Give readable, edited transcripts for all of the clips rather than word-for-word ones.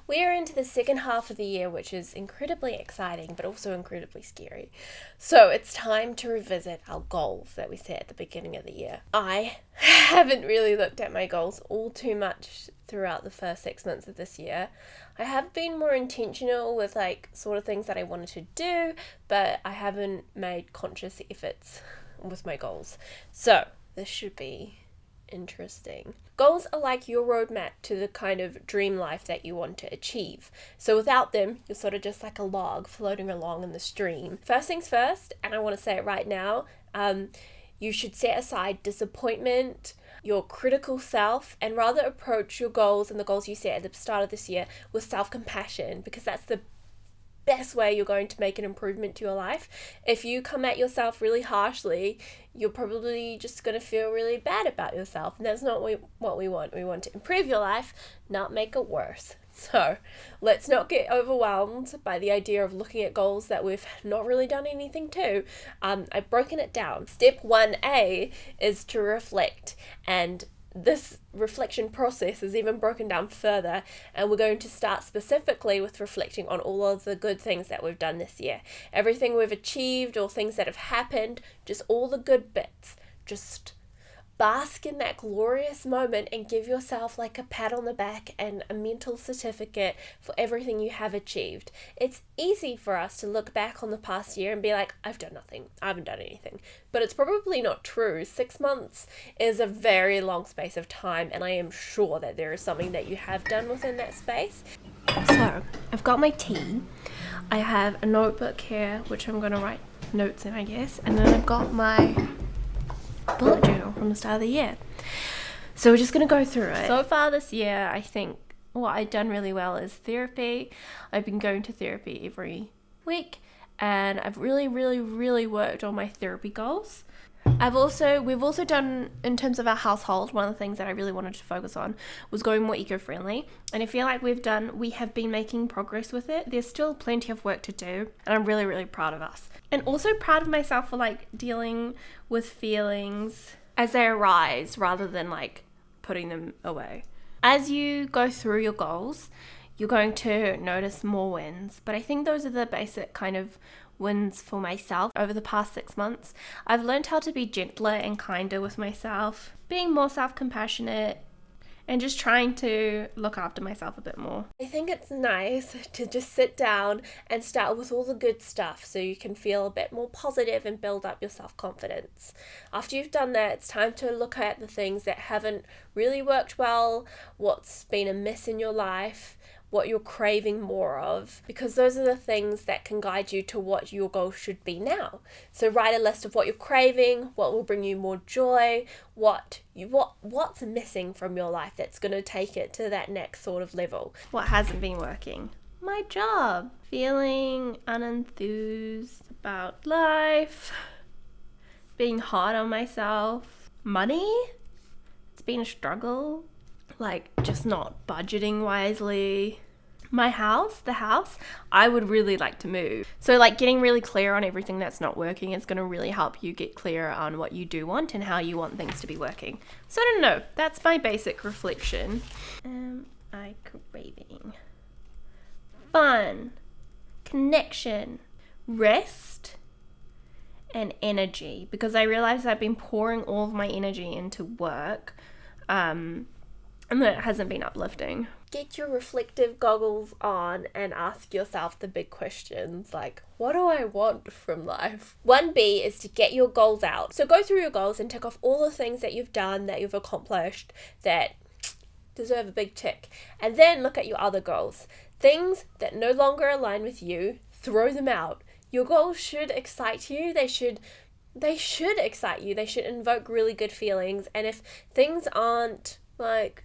We are into the second half of the year, which is incredibly exciting, but also incredibly scary. So it's time to revisit our goals that we set at the beginning of the year. I haven't really looked at my goals all too much throughout the first 6 months of this year. I have been more intentional with sort of things that I wanted to do, but I haven't made conscious efforts with my goals. So this should be interesting. Goals are like your roadmap to the kind of dream life that you want to achieve. So without them, you're sort of just like a log floating along in the stream. First things first, and I want to say it right now, you should set aside disappointment, your critical self, and rather approach your goals and the goals you set at the start of this year with self-compassion, because that's the best way you're going to make an improvement to your life. If you come at yourself really harshly, you're probably just going to feel really bad about yourself, and that's not what we want. We want to improve your life, not make it worse. So let's not get overwhelmed by the idea of looking at goals that we've not really done anything to. I've broken it down. Step 1A is to reflect, and this reflection process is even broken down further, and we're going to start specifically with reflecting on all of the good things that we've done this year. Everything we've achieved, or things that have happened, just all the good bits. Just bask in that glorious moment and give yourself a pat on the back and a mental certificate for everything you have achieved. It's easy for us to look back on the past year and be like, I've done nothing, I haven't done anything. But it's probably not true. 6 months is a very long space of time, and I am sure that there is something that you have done within that space. So, I've got my tea. I have a notebook here, which I'm going to write notes in, I guess. And then I've got my bullet journal from the start of the year. So we're just going to go through it. So far this year, I think what I've done really well is therapy. I've been going to therapy every week, and I've really worked on my therapy goals. We've also done, in terms of our household, one of the things that I really wanted to focus on was going more eco-friendly, and I feel like we have been making progress with it. There's still plenty of work to do, and I'm really proud of us. And also proud of myself for dealing with feelings as they arise rather than putting them away. As you go through your goals, you're going to notice more wins, but I think those are the basic kind of wins for myself over the past 6 months. I've learned how to be gentler and kinder with myself, being more self-compassionate, and just trying to look after myself a bit more. I think it's nice to just sit down and start with all the good stuff so you can feel a bit more positive and build up your self-confidence. After you've done that, it's time to look at the things that haven't really worked well, what's been amiss in your life, what you're craving more of, because those are the things that can guide you to what your goal should be now. So write a list of what you're craving, what will bring you more joy, what's missing from your life that's going to take it to that next sort of level. What hasn't been working? My job. Feeling unenthused about life, being hard on myself. Money? It's been a struggle. Just not budgeting wisely. The house, I would really like to move. So getting really clear on everything that's not working is going to really help you get clearer on what you do want and how you want things to be working. So I don't know, that's my basic reflection. Am I craving? Fun, connection, rest, and energy. Because I realized I've been pouring all of my energy into work, and that hasn't been uplifting. Get your reflective goggles on and ask yourself the big questions what do I want from life? 1B is to get your goals out. So go through your goals and tick off all the things that you've done, that you've accomplished, that deserve a big tick. And then look at your other goals. Things that no longer align with you, throw them out. Your goals should excite you. They should excite you. They should invoke really good feelings. And if things aren't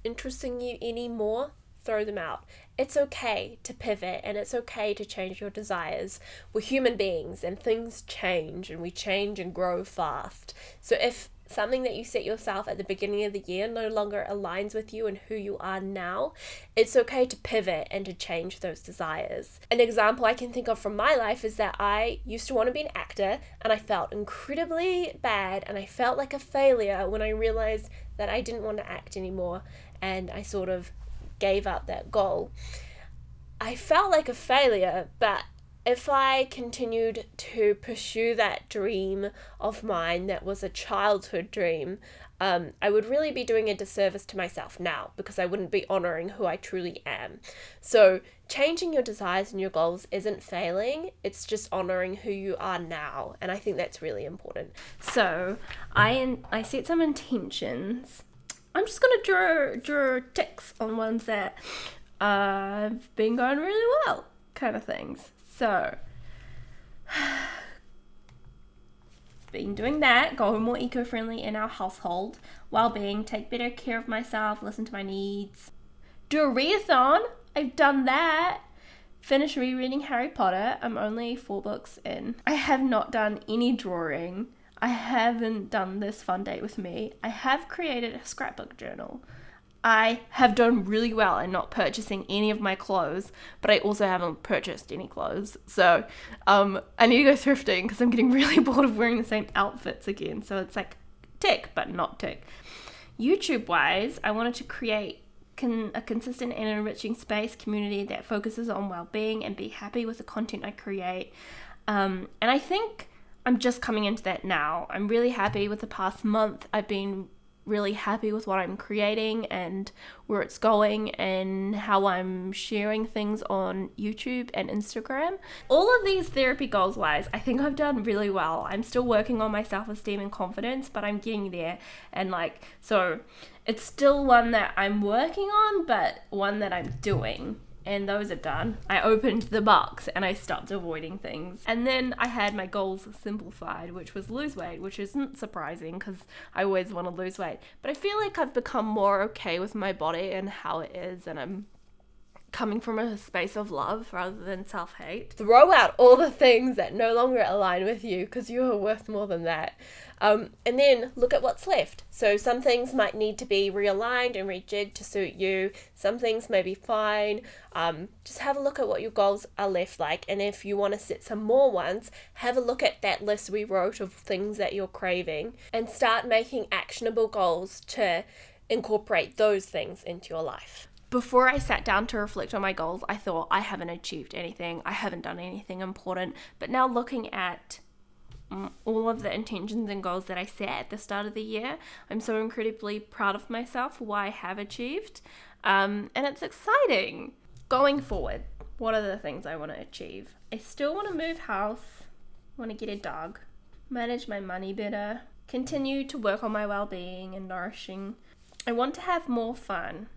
interesting you anymore, throw them out. It's okay to pivot, and it's okay to change your desires. We're human beings, and things change, and we change and grow fast. So if something that you set yourself at the beginning of the year no longer aligns with you and who you are now, it's okay to pivot and to change those desires. An example I can think of from my life is that I used to want to be an actor, and I felt incredibly bad, and I felt like a failure when I realized that I didn't want to act anymore, and I sort of gave up that goal. I felt like a failure, but if I continued to pursue that dream of mine that was a childhood dream, I would really be doing a disservice to myself now because I wouldn't be honoring who I truly am. So changing your desires and your goals isn't failing, it's just honoring who you are now, and I think that's really important. So I set some intentions. I'm just gonna draw ticks on ones that have been going really well, kind of things. So, been doing that, go more eco-friendly in our household, well-being, take better care of myself, listen to my needs. Do a readathon, I've done that. Finish rereading Harry Potter, I'm only 4 books in. I have not done any drawing. I haven't done this fun date with me. I have created a scrapbook journal. I have done really well in not purchasing any of my clothes, but I also haven't purchased any clothes. So I need to go thrifting because I'm getting really bored of wearing the same outfits again. So it's like tick, but not tick. YouTube-wise, I wanted to create a consistent and enriching space community that focuses on well-being and be happy with the content I create. And I think I'm just coming into that now. I'm really happy with the past month. I've been really happy with what I'm creating and where it's going and how I'm sharing things on YouTube and Instagram. All of these therapy goals wise, I think I've done really well. I'm still working on my self-esteem and confidence, but I'm getting there. And so it's still one that I'm working on, but one that I'm doing. And those are done. I opened the box and I stopped avoiding things. And then I had my goals simplified, which was lose weight, which isn't surprising because I always want to lose weight. But I feel like I've become more okay with my body and how it is, and I'm coming from a space of love rather than self-hate. Throw out all the things that no longer align with you because you are worth more than that. And then look at what's left. So some things might need to be realigned and rejigged to suit you. Some things may be fine. Just have a look at what your goals are left like. And if you want to set some more ones, have a look at that list we wrote of things that you're craving and start making actionable goals to incorporate those things into your life. Before I sat down to reflect on my goals, I thought I haven't achieved anything. I haven't done anything important. But now looking at all of the intentions and goals that I set at the start of the year, I'm so incredibly proud of myself for what I have achieved. And it's exciting. Going forward, what are the things I want to achieve? I still want to move house, want to get a dog, manage my money better, continue to work on my well-being and nourishing. I want to have more fun.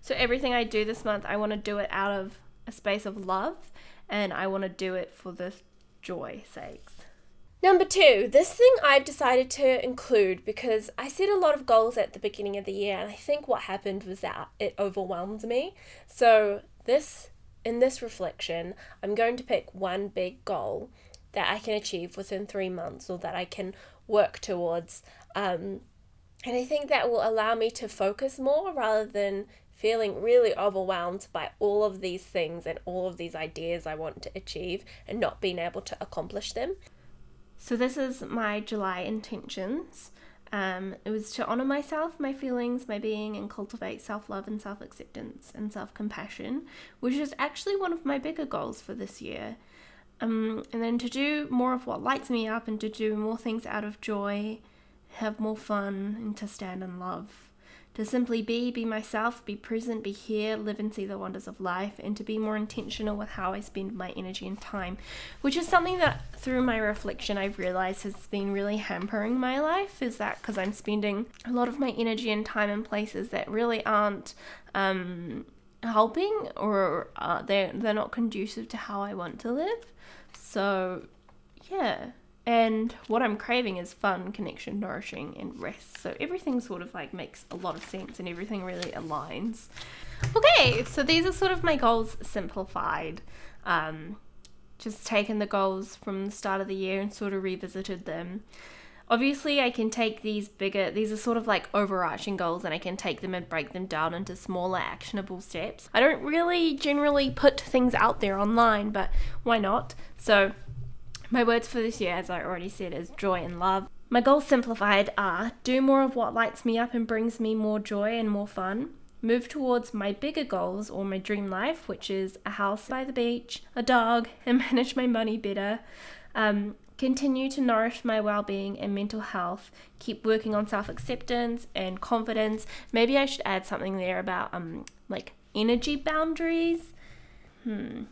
So everything I do this month, I want to do it out of a space of love, and I want to do it for the joy sakes. Number 2, this thing I've decided to include because I set a lot of goals at the beginning of the year, and I think what happened was that it overwhelmed me. So in this reflection, I'm going to pick one big goal that I can achieve within 3 months or that I can work towards. And I think that will allow me to focus more rather than feeling really overwhelmed by all of these things and all of these ideas I want to achieve and not being able to accomplish them. So this is my July intentions. It was to honor myself, my feelings, my being, and cultivate self-love and self-acceptance and self-compassion, which is actually one of my bigger goals for this year. And then to do more of what lights me up and to do more things out of joy, have more fun, and to stand in love. To simply be myself, be present, be here, live and see the wonders of life, and to be more intentional with how I spend my energy and time, which is something that through my reflection I've realized has been really hampering my life, is that because I'm spending a lot of my energy and time in places that really aren't helping or they're not conducive to how I want to live. So yeah. And what I'm craving is fun, connection, nourishing, and rest. So everything sort of makes a lot of sense and everything really aligns. Okay, so these are sort of my goals simplified. Just taken the goals from the start of the year and sort of revisited them. Obviously, I can take these are sort of overarching goals, and I can take them and break them down into smaller actionable steps. I don't really generally put things out there online, but why not? So my words for this year, as I already said, is joy and love. My goals simplified are do more of what lights me up and brings me more joy and more fun. move towards my bigger goals or my dream life, which is a house by the beach, a dog, and manage my money better. Continue to nourish my well-being and mental health, keep working on self-acceptance and confidence. Maybe I should add something there about like energy boundaries.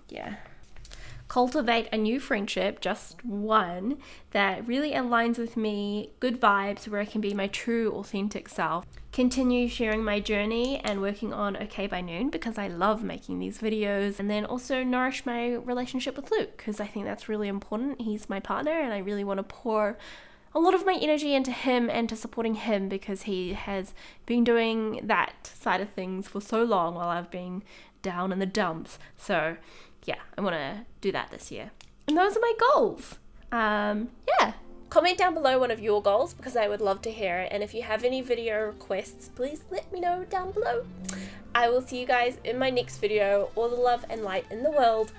Yeah. Cultivate a new friendship, just one, that really aligns with me, good vibes, where I can be my true, authentic self. Continue sharing my journey and working on Okay by Noon because I love making these videos. And then also nourish my relationship with Luke because I think that's really important. He's my partner and I really want to pour a lot of my energy into him and to supporting him because he has been doing that side of things for so long while I've been down in the dumps. So yeah, I want to do that this year. And those are my goals. Yeah. Comment down below one of your goals because I would love to hear it. And if you have any video requests, please let me know down below. I will see you guys in my next video. All the love and light in the world.